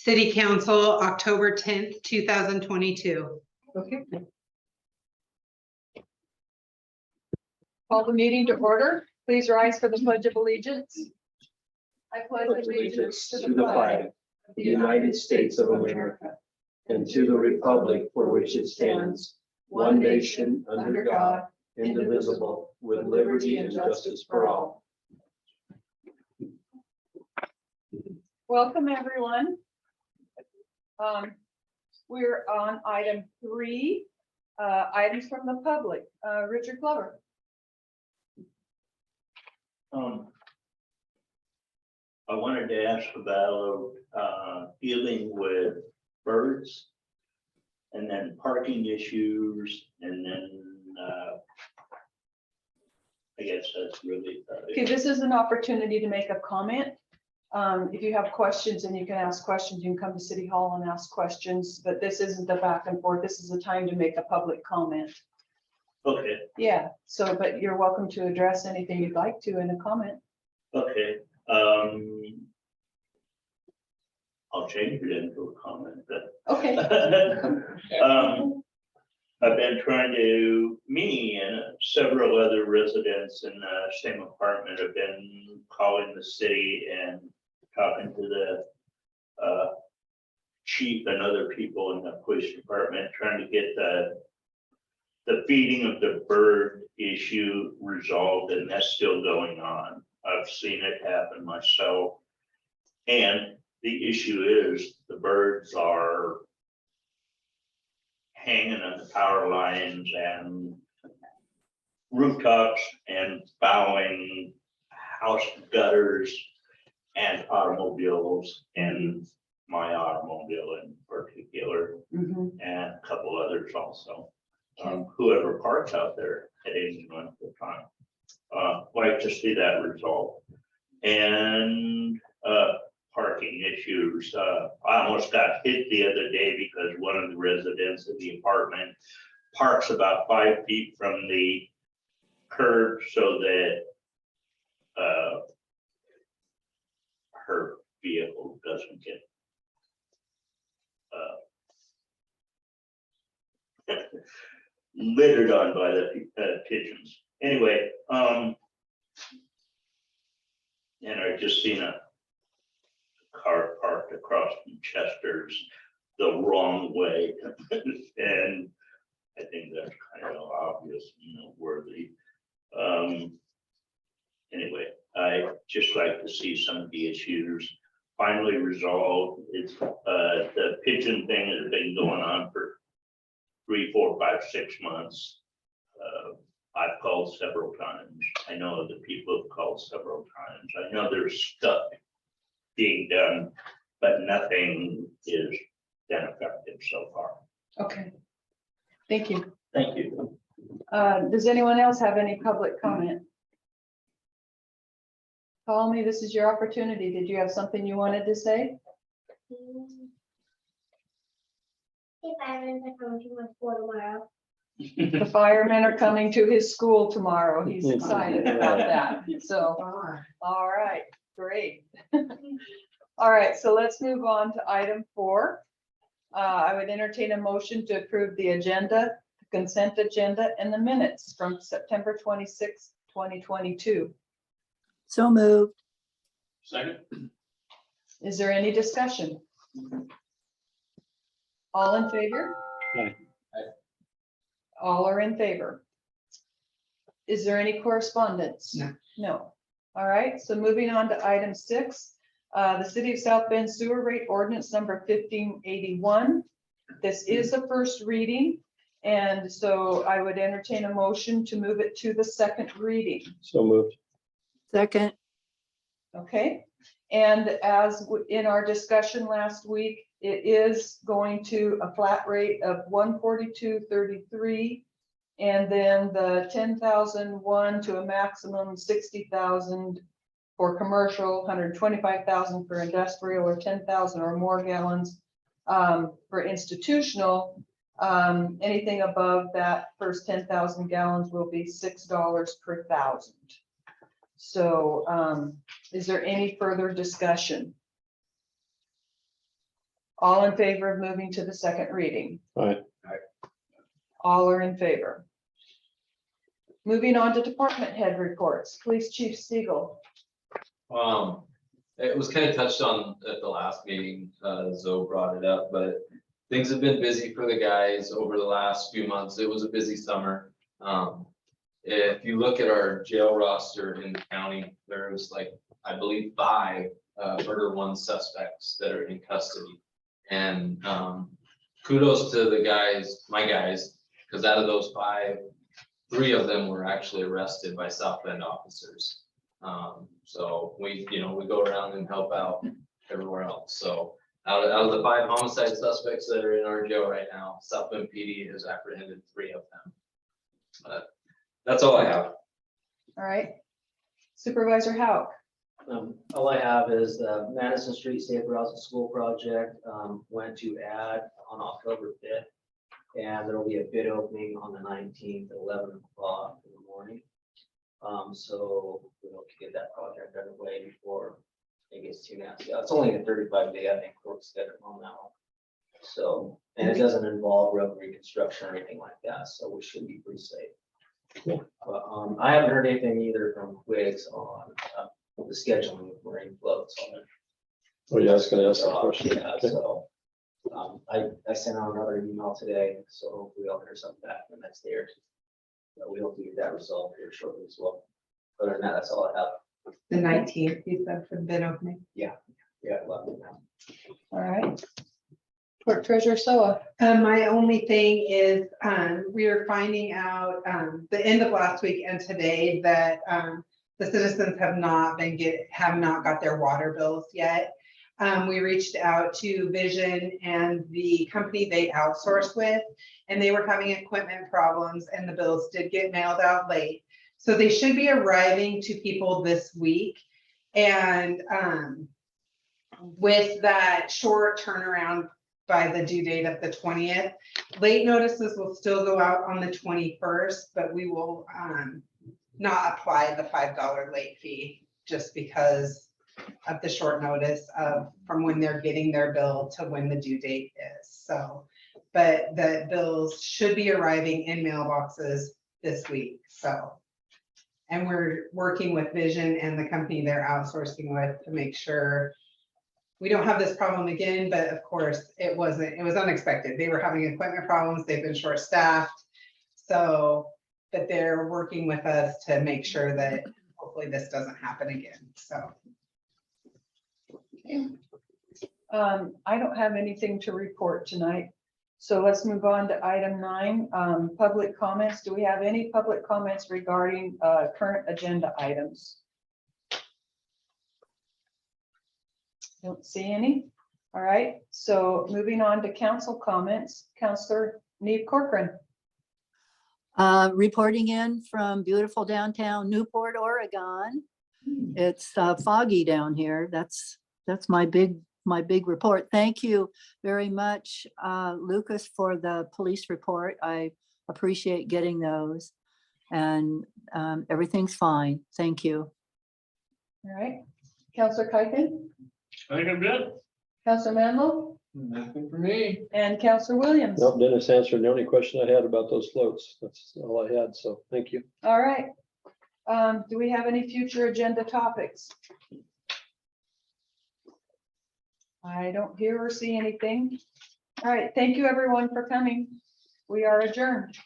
City Council, October 10th, 2022. Okay. Call the meeting to order. Please rise for the Pledge of Allegiance. I pledge Allegiance to the flag of the United States of America and to the republic for which it stands, one nation under God, indivisible, with liberty and justice for all. Welcome, everyone. We're on item 3, items from the public. Richard Glover. I wanted to ask about dealing with birds and then parking issues and then I guess that's really Okay, this is an opportunity to make a comment. If you have questions and you can ask questions, you can come to City Hall and ask questions, but this isn't the back and forth. This is the time to make a public comment. okay. Yeah, so, but you're welcome to address anything you'd like to in a comment. Okay, I'll change it into a comment, but Okay. I've been trying to, me and several other residents in the same apartment have been calling the city and talking to the chief and other people in the police department, trying to get the feeding of the bird issue resolved, and that's still going on. I've seen it happen myself. And the issue is the birds are hanging on the power lines and rooftops and fouling house gutters and automobiles, and my automobile in particular, Mhm. and a couple others also. Whoever parks out there at any one time. Like to see that resolved. And parking issues. I almost got hit the other day because one of the residents of the apartment parks about 5 feet from the curb so that her vehicle doesn't get littered on by the pigeons. Anyway, and I just seen a car parked across from Chester's the wrong way. And I think that's kind of obvious, worthy. Anyway, I just like to see some of the issues finally resolved. It's the pigeon thing has been going on for 3, 4, 5, 6 months. I've called several times. I know other people have called several times. I know there's stuff being done, but nothing is been effective so far. Okay. Thank you. Thank you. Does anyone else have any public comment? Call me, this is your opportunity. Did you have something you wanted to say? Hey, firemen are coming to my school tomorrow. The firemen are coming to his school tomorrow. He's excited about that. So, all right, great. All right, so let's move on to item 4. I would entertain a motion to approve the agenda, the consent agenda, and the minutes from September 26, 2022. So moved. Second. Is there any discussion? All in favor? Aye. All are in favor. Is there any correspondence? No. No. All right, so moving on to item 6, the City of South Bend Sewer Rate Ordinance number 1581. This is the first reading, and so I would entertain a motion to move it to the second reading. So moved. Second. Okay, and as in our discussion last week, it is going to a flat rate of $142.33, and then the 10,001 to a maximum 60,000 for commercial, 125,000 for industrial, or 10,000 or more gallons for institutional. Anything above that first 10,000 gallons will be $6 per thousand. So is there any further discussion? All in favor of moving to the second reading? Aye. All are in favor. Moving on to department head reports. Police Chief Siegel. It was kind of touched on at the last meeting, Zoe brought it up, but things have been busy for the guys over the last few months. It was a busy summer. If you look at our jail roster in the county, there's like, I believe 5 murder one suspects that are in custody. And kudos to the guys, my guys, because out of those 5, 3 of them were actually arrested by South Bend officers. So we go around and help out everywhere else. So out of the 5 homicide suspects that are in our jail right now, South Bend PD has apprehended 3 of them. But that's all I have. All right. Supervisor Hauk. All I have is the Madison Street Safe Routes to School project, went to ad on October 5th. And there will be a bid opening on the 19th at 11 o'clock in the morning. So we hope to get that project underway before it gets too nasty. It's only a 35-day, I think, court schedule on that one. So, and it doesn't involve road reconstruction or anything like that, so we should be pretty safe. But I haven't heard anything either from Quigs on the scheduling of marine floats on it. Oh, yeah, I was gonna ask that question. Yeah, so I sent out another email today, so hopefully I'll hear something back in the next day or 2. But we hope to get that resolved here shortly as well. Other than that, that's all I have. The 19th, you said for the bid opening. Yeah, love it now. All right. Clerk Treasurer Soa. My only thing is, we are finding out, the end of last week and today that, the citizens have not got their water bills yet. We reached out to Vision and the company they outsource with, and they were having equipment problems and the bills did get mailed out late. So they should be arriving to people this week. And, with that short turnaround by the due date of the 20th, late notices will still go out on the 21st, but we will, not apply the $5 late fee just because of the short notice of from when they're getting their bill to when the due date is. So, but the bills should be arriving in mailboxes this week. So, and we're working with Vision and the company they're outsourcing with to make sure we don't have this problem again. But of course, it was unexpected. They were having equipment problems. They've been short staffed. So, but they're working with us to make sure that hopefully this doesn't happen again. So. I don't have anything to report tonight. So let's move on to item 9, public comments. Do we have any public comments regarding current agenda items? Don't see any. All right, so moving on to council comments, Councillor Neve Corcoran. Reporting in from beautiful downtown Newport, Oregon. It's foggy down here. That's my big report. Thank you very much, Lucas, for the police report. I appreciate getting those, and everything's fine. Thank you. All right, Councillor Kuiken, I think I'm good. Councillor Manlow, Nothing for me. and Councillor Williams. Nope, Dennis answered the only question I had about those floats. That's all I had, so thank you. All right. Do we have any future agenda topics? I don't hear or see anything. All right, thank you everyone for coming. We are adjourned.